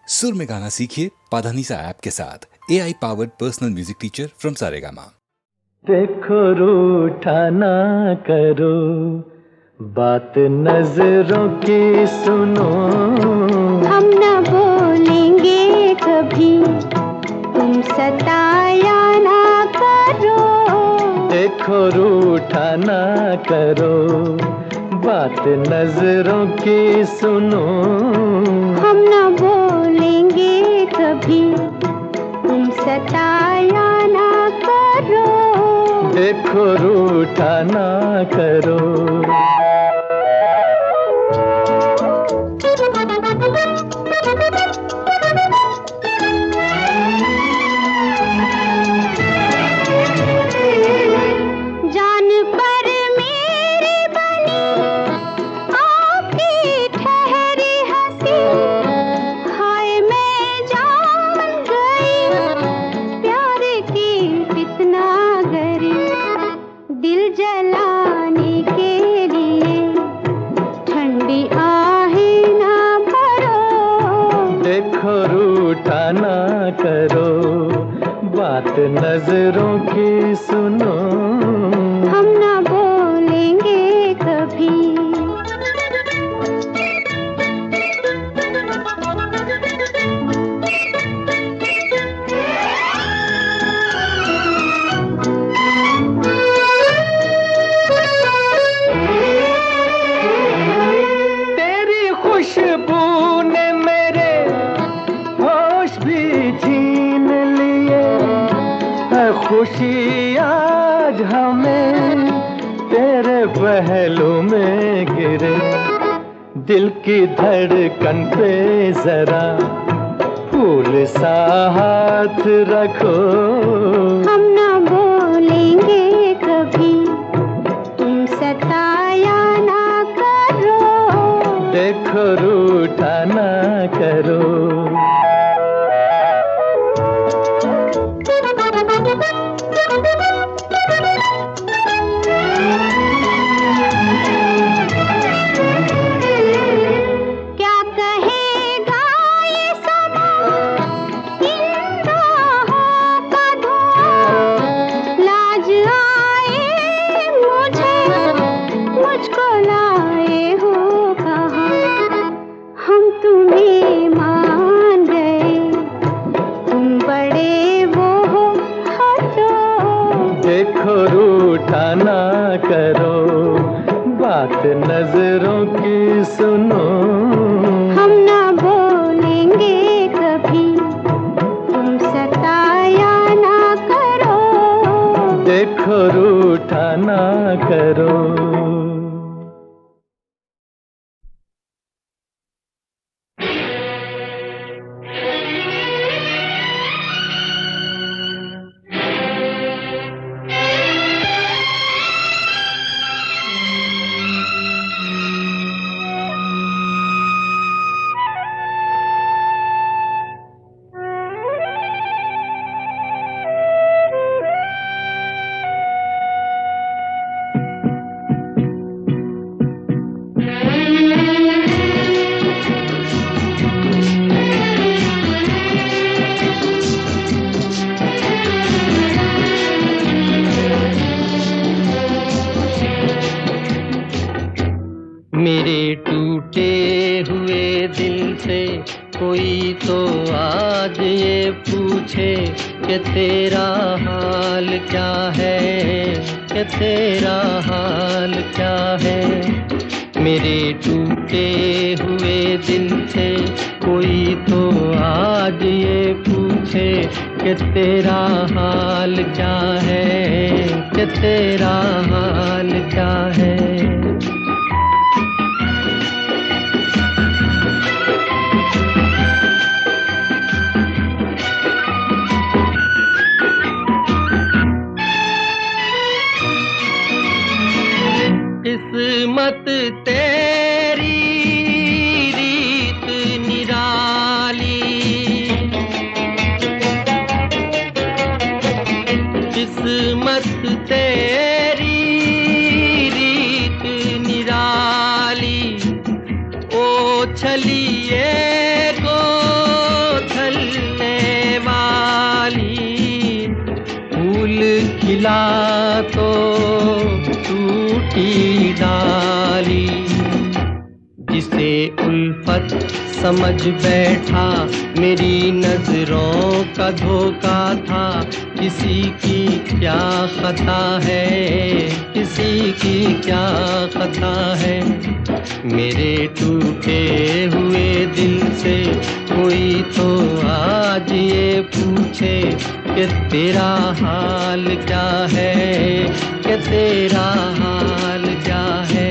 सुर में गाना सीखिए पाधानीसा ऐप के साथ। AI powered personal music teacher from Saregama. देखो रूठा ना करो, बात नजरों की सुनो। हम न बोलेंगे कभी, तुम सताया ना करो। देखो रूठा ना करो, बात नजरों की सुनो। हम न बोलेंगे कभी, तुम सताया ना करो। देखो रूठा ना करो। जान पर मेरी बनी, आपकी ठहरी हंसी। हाय मैं जान गई, प्यार की कितना गरी। दिल जलाने के लिए ठंडी आहें ना भरो। देखो रूठा ना करो, बात नजरों की सुनो। हम न बोलेंगे कभी। तेरी खुशबू ने मेरे होश भी छीन लिए। है खुशी आज हमें तेरे पहलू में गिरे। दिल की धड़कन पे जरा फूल सा हाथ रखो। हम न बोलेंगे कभी, तुम सताया ना करो। देखो रूठा ना करो। क्या कहेगा ये समा, इन राहों का धुआं। लाज आए मुझे, मुझको लाए हो कहाँ। हम तुम्हें मान गए, तुम बड़े वो हो, हटो। देखो रूठा ना करो, बात नजरों की सुनो। हम न बोलेंगे कभी, तुम सताया ना करो। देखो रूठा ना करो। मेरे टूटे हुए दिल से कोई तो आज ये पूछे कि तेरा हाल क्या है, कि तेरा हाल क्या है। मेरे टूटे हुए दिल से कोई तो आज ये पूछे कि तेरा हाल क्या है, कि तेरा हाल क्या है। किस्मत तेरी रीत निराली, किस्मत तेरी रीत मिला तो टूटी डाली, जिसे उल्फत समझ बैठा मेरी नजरों का धोखा था। किसी की क्या खता है, किसी की क्या खता है। मेरे टूटे हुए दिल से कोई तो आज ये पूछे कि तेरा हाल क्या है, कि तेरा हाल क्या है।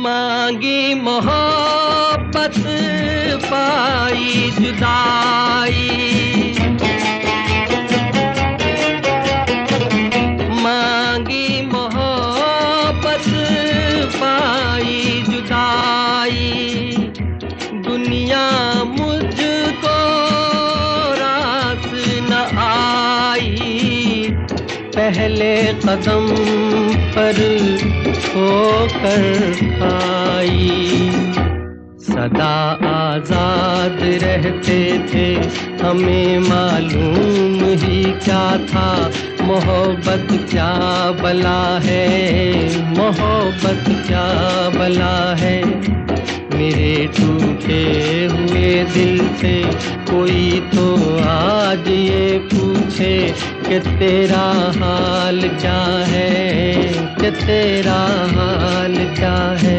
मांगी मोहब्बत पाई जुदाई, मांगी मोहब्बत पाई जुदाई। दुनिया मुझको रास न आई, पहले कदम पर होकर आई। सदा आजाद रहते थे, हमें मालूम ही क्या था। मोहब्बत क्या बला है, मोहब्बत क्या बला है। मेरे टूटे हुए दिल से कोई तो आज ये पूछे कि तेरा हाल क्या है, कि तेरा हाल क्या है।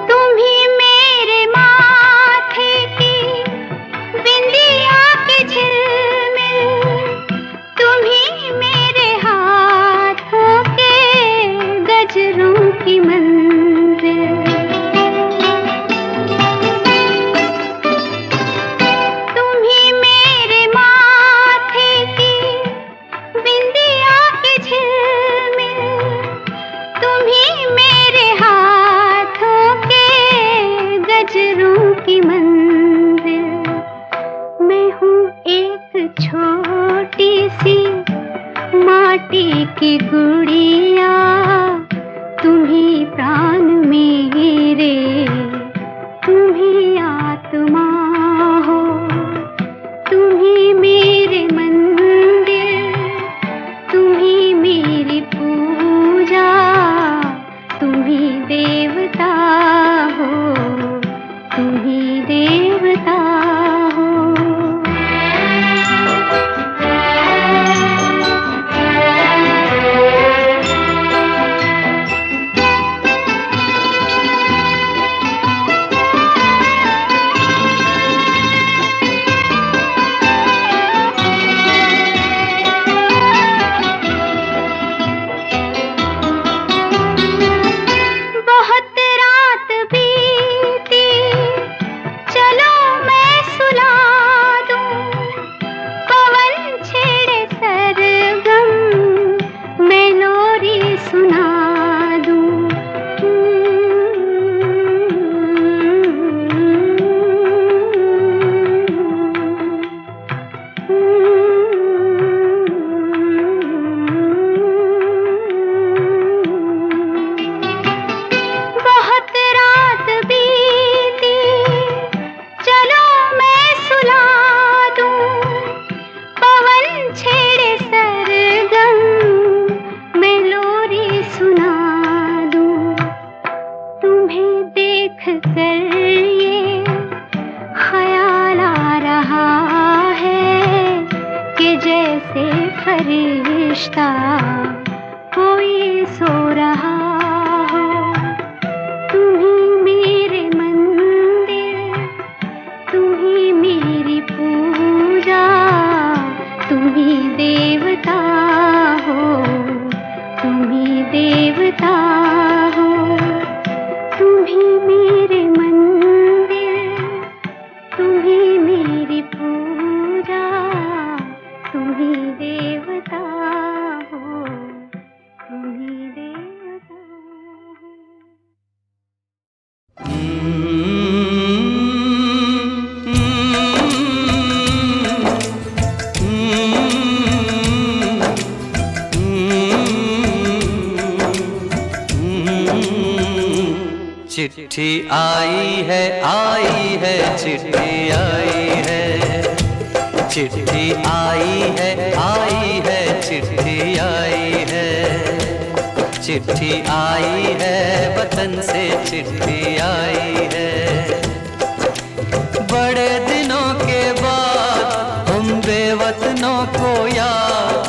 तुम ही मेरे माथे की ही मेरे हाथों के गजरों की मंजिल। मैं हूँ एक छोटी सी माटी की गुड़िया, तुम ही प्राण मेरे, तुम ही आत्मा हो, तुम ही मेरे मंदिर, तुम ही मेरी पूजा, तुम ही देवता हो, तुम ही देवता हो। बहुत रात बीती, चलो मैं सुला दूं, पवन छेड़े सरगम, मैं लोरी सुना दूं। बहुत रात बीती, चलो मैं सुला दूं, पवन छेड़े सरगम, मैं लोरी सुना दूं। तुम्हें देख कर ये ख्याल आ रहा है कि जैसे फरिश्ता कोई सो रहा हो। तुम ही मेरे मंदिर, तुम ही मेरी पूजा, तुम ही देवता हो, तुम ही देवता हो। तुम ही मेरे मंदिर, तुम ही मेरी पूजा, तुम ही देवता हो, तुम ही देवता हो। चिट्ठी आई है, चिट्ठी आई है, चिट्ठी आई है, चिट्ठी आई है, चिट्ठी आई है, वतन से चिट्ठी आई है। बड़े दिनों के बाद हम बेवतनों को याद,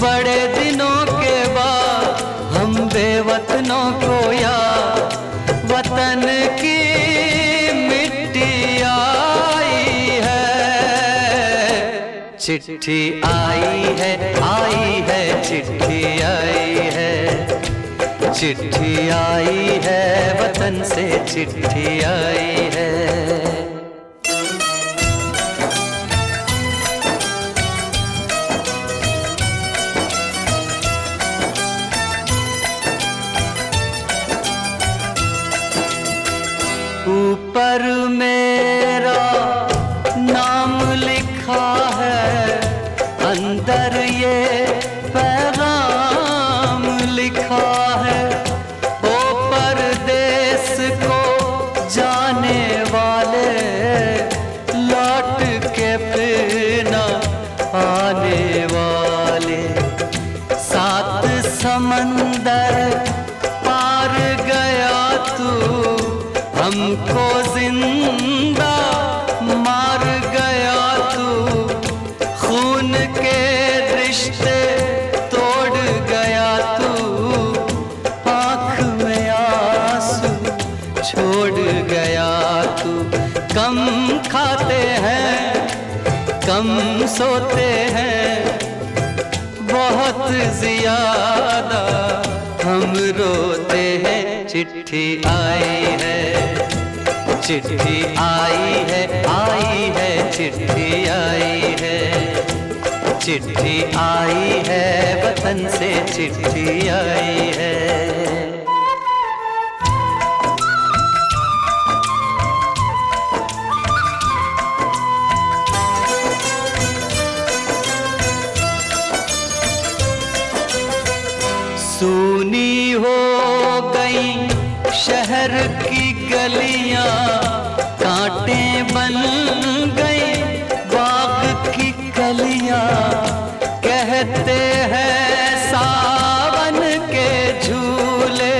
बड़े दिनों के बाद हम बेवतनों को याद, वतन की मिट्टी आई है। चिट्ठी आई है, चिट्ठी आई है, चिट्ठी आई है, वतन से चिट्ठी आई है। ऊपर मेरा नाम लिखा है, अंदर ये पैगाम लिखा है। ओ परदेस को जाने वाले, लौट के फिर न आने वाले। सात समंदर पार गया तू, हमको जिंदा मार गया तू। खून के रिश्ते तोड़ गया तू, आँख में आंसू छोड़ गया तू। कम खाते हैं, कम सोते हैं, बहुत ज्यादा हम रोते हैं। चिट्ठी आई है, चिट्ठी आई है, चिट्ठी आई है, चिट्ठी आई है, वतन से चिट्ठी आई है। शहर की गलियां कांटे बन गई, बाग की कलियां कहते हैं सावन के झूले।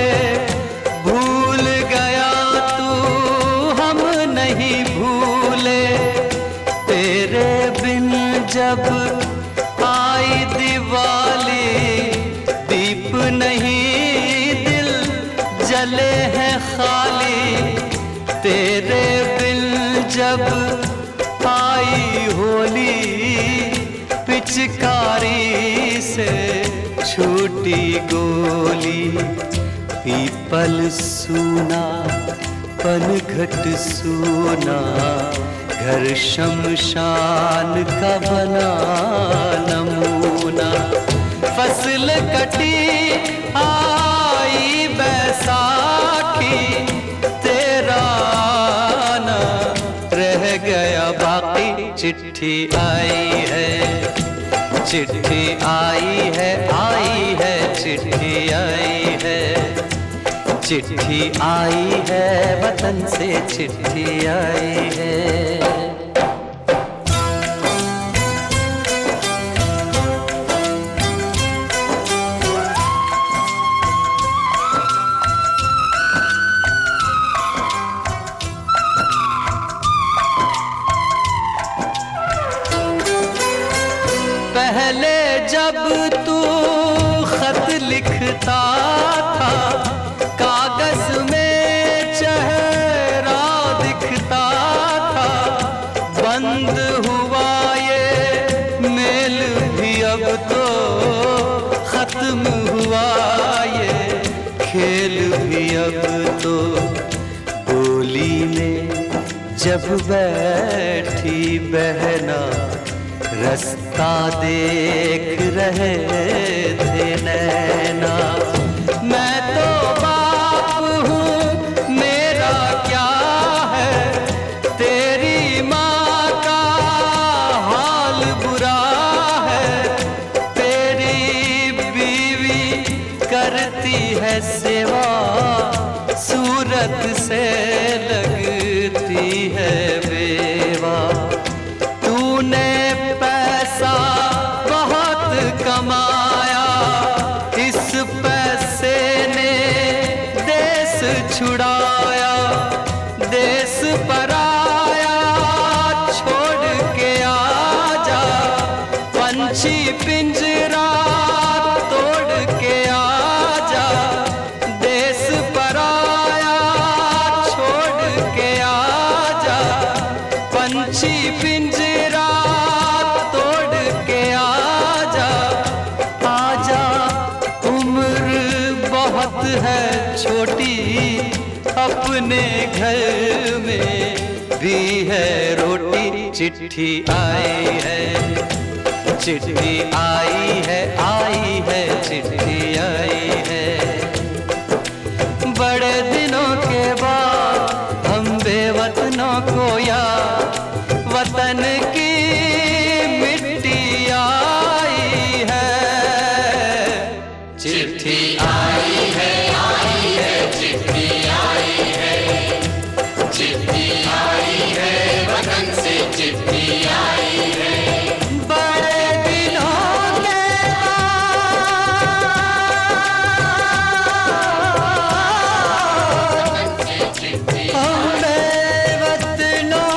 भूल गया तू हम नहीं भूले, तेरे बिन जब आई दिवाली, दीप नहीं दिल जले हैं खाली। तेरे बिन जब आई होली, पिचकारी से छूटी गोली। पीपल सूना पनघट सूना, घर शमशान का बना नमूना। फसल कटी आई बैसाखी, तेरा आना रह गया बाकी। चिट्ठी आई है, चिट्ठी आई है, आई है, चिट्ठी आई है, चिट्ठी आई है, वतन से चिट्ठी आई है। पहले जब तू खत लिखता था, कागज में चेहरा दिखता था। बंद हुआ ये मेल भी अब तो, खत्म हुआ ये खेल भी अब तो। बोली में जब बैठी बहना, रास्ता देख रहे थे नैना। मैं तो बाप हूँ, मेरा क्या है, तेरी माँ का हाल बुरा है। तेरी बीवी करती है सेवा, सूरत से लगती है बेवा। तूने पैसा बहुत कमाया, इस पैसे ने देश छुड़ाया। देश पराया छोड़ के आजा, पंछी पिंजरा तोड़ के आजा। देश पराया छोड़ के आजा, पंछी पिंजरा तोड़ के आजा। आजा उम्र बहुत है छोटी, अपने घर में भी है रोटी। चिट्ठी आई है, चिट्ठी आई है, आई है, चिट्ठी आई है। बड़े दिनों के बाद हम बेवतनों को याद, वतन की मिट्टी आई है। चिट्ठी आई है, आई है, चिट्ठी आई है, चिट्ठी आई है, वतन से चिट्ठी आई है। बड़े दिनों के बाद बेवतनों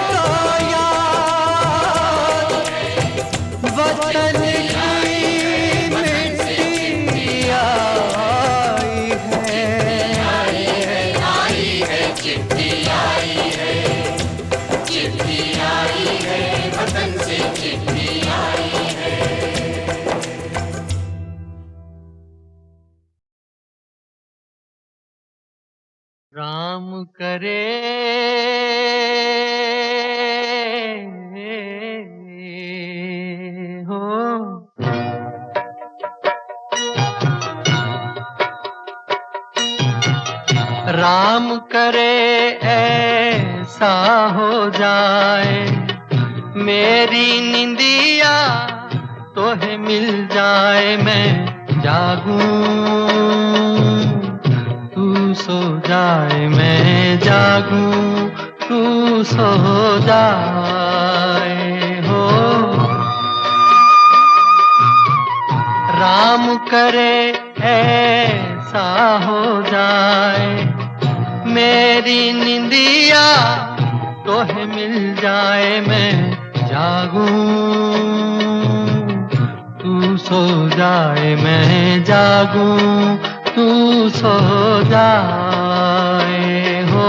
को याद, वतन की मिट्टी आई है। चिट्ठी आई है, चिट्ठी आई है, वतन से चिट्ठी आई है। राम करे हो, राम करे ऐसा हो जाए, मेरी निंदिया तोहे मिल जाए। मैं जागूं तू सो जाए मैं जागूं, तू सो जाए हो। राम करे ऐसा हो जाए, मेरी निंदिया तोहे मिल जाए मैं जागूं, तू सो जाए मैं जागूं, तू सो जाए हो।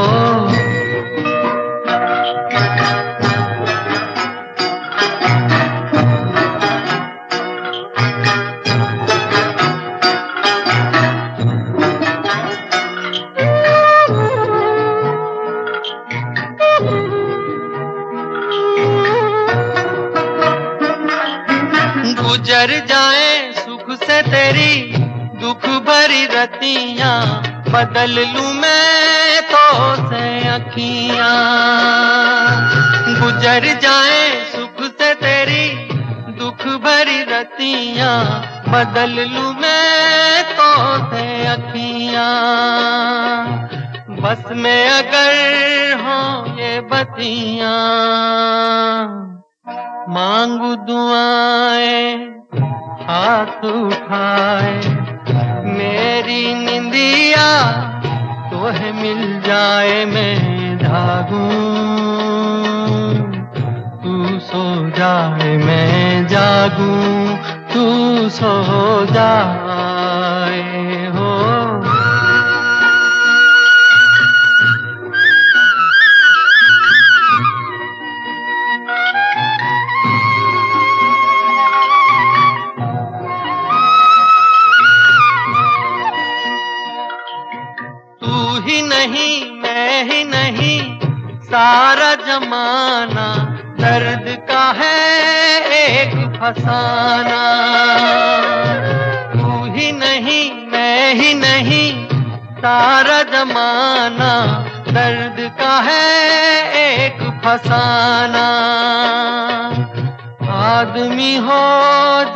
गुजर जाए सुख से तेरी दुख भरी रतियां, बदल लूं मैं तो से अखियां। गुजर जाए सुख से तेरी दुख भरी रतियां, बदल लूं मैं तो से अखियां। बस में अगर हो ये बतियां, मांगू दुआएं हाथ उठाए, मेरी निंदिया तोहे मिल जाए मैं जागूं, तू सो जाए मैं जागूं, तू सो जाए हो। ही नहीं मैं ही नहीं सारा जमाना, दर्द का है एक फसाना। तू ही नहीं मैं ही नहीं सारा जमाना, दर्द का है एक फसाना। आदमी हो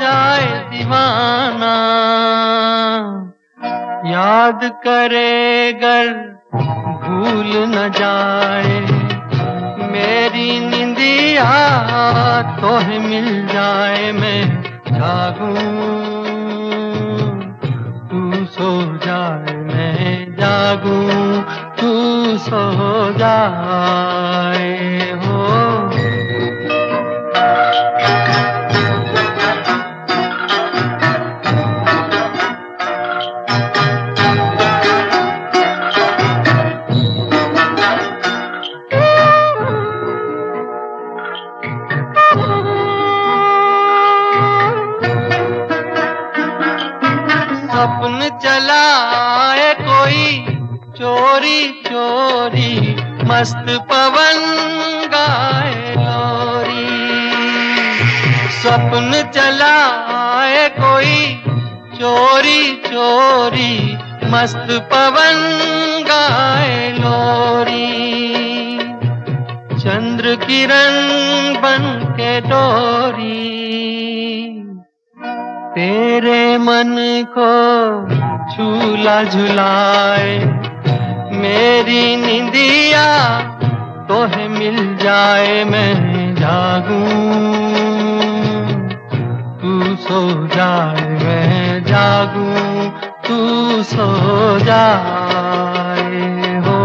जाए दीवाना, याद करे गर भूल न जाए, मेरी निंदिया तोहे मिल जाए मैं जागूं, तू सो जाए मैं जागूं, तू सो जाए हो। सपन चलाए कोई चोरी चोरी, मस्त पवन गाए लोरी। सपन चलाए कोई चोरी चोरी, मस्त पवन गाए लोरी। चंद्र किरण बन के डोरी, तेरे मन को झूला झुलाए, मेरी निंदिया तोहे मिल जाए मैं जागूं, तू सो जाए मैं जागूं, तू सो जाए हो।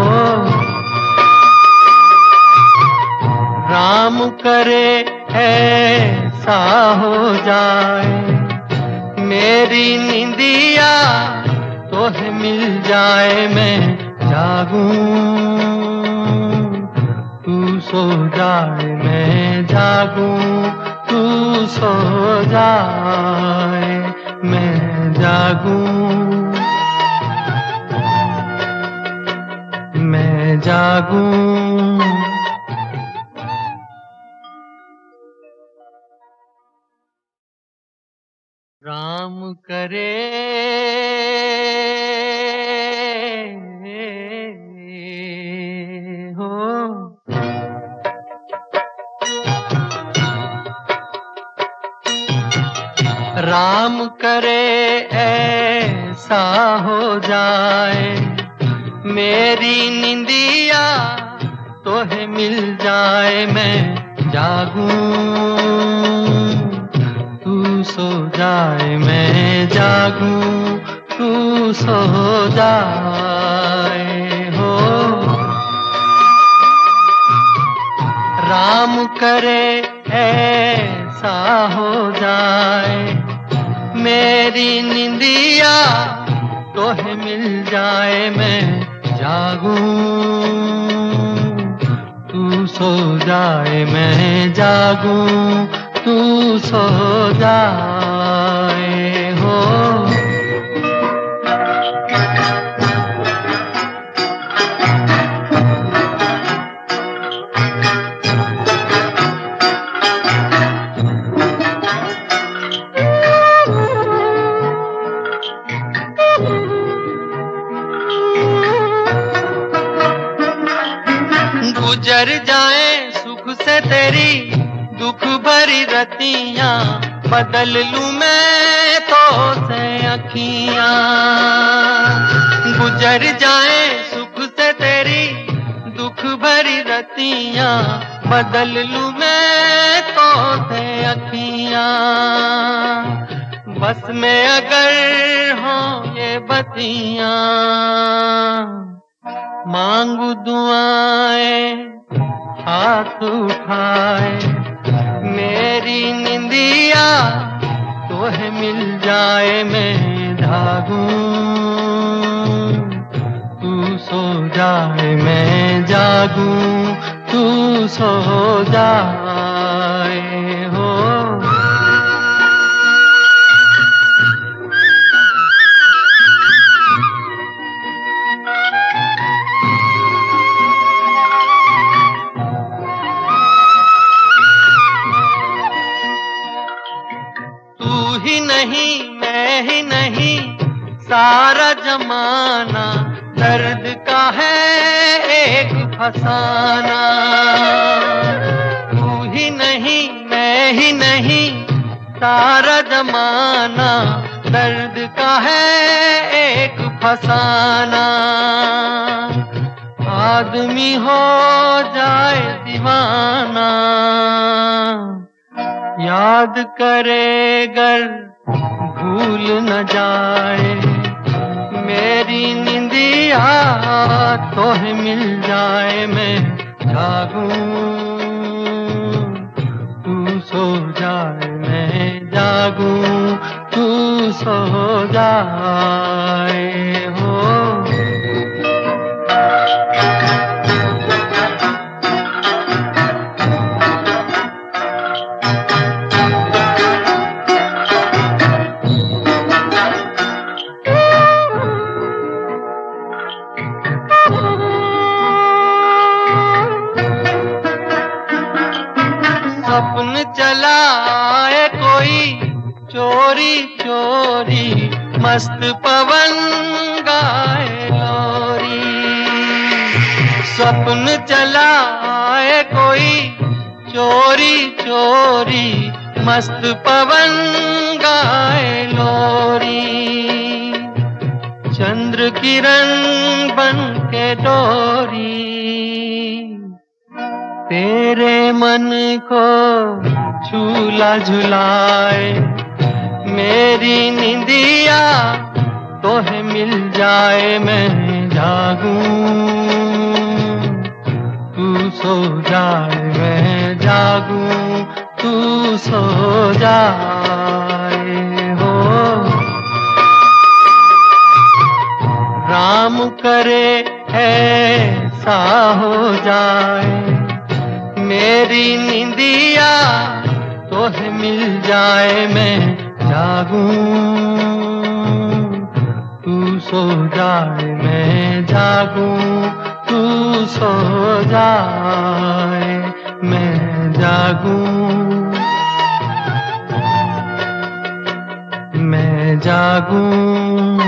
राम करे ऐसा हो जाए, मेरी निंदिया तोहे मिल जाए मैं जागूं, तू सो जाए मैं जागूं, तू सो जाए मैं जागूं, मैं जागूं। राम करे हो। राम करे ऐसा हो जाए, मेरी निंदिया तोहे मिल जाए मैं जागूं, तू सो जाए मैं जागूं, तू सो जाए हो। राम करे ऐसा हो जाए मेरी निंदिया तोहे मिल जाए मैं जागूं, तू सो जाए मैं जागूं, तू सो जाए हो। गुजर जाए सुख से तेरी दुख भरी रतियां, बदल लूं मैं तो से अखियां। गुजर जाए सुख से तेरी दुख भरी रतियां, बदल लूं मैं तो से अखियां। बस में अगर हो ये बतियां, मांगू दुआएं हाथ उठाए मेरी निंदिया तोहे मिल जाए मैं जागूं, तू सो जाए मैं जागूं, तू सो जाए हो। ही नहीं मैं ही नहीं सारा जमाना, दर्द का है एक फसाना। तू ही नहीं मैं ही नहीं सारा जमाना, दर्द का है एक फसाना। आदमी हो जाए दीवाना, याद करे गर भूल न जाए मेरी निंदिया तोहे मिल जाए मैं जागूं, तू सो जाए मैं जागूं, तू सो जाए हो। सपन चलाए कोई चोरी चोरी, मस्त पवन गाए लोरी। सपन चलाए कोई चोरी चोरी, मस्त पवन गाए लोरी। चंद्र किरण बन के डोरी तेरे मन को झूला झुलाए मेरी निंदिया तोहे मिल जाए मैं जागूं, तू सो जाए मैं जागूं, तू सो जाए हो। राम करे ऐसा हो जाए मेरी निंदिया तोहे मिल जाए मैं जागूं, तू सो जाए मैं जागूं, तू सो जाए मैं जागूं, मैं जागूं।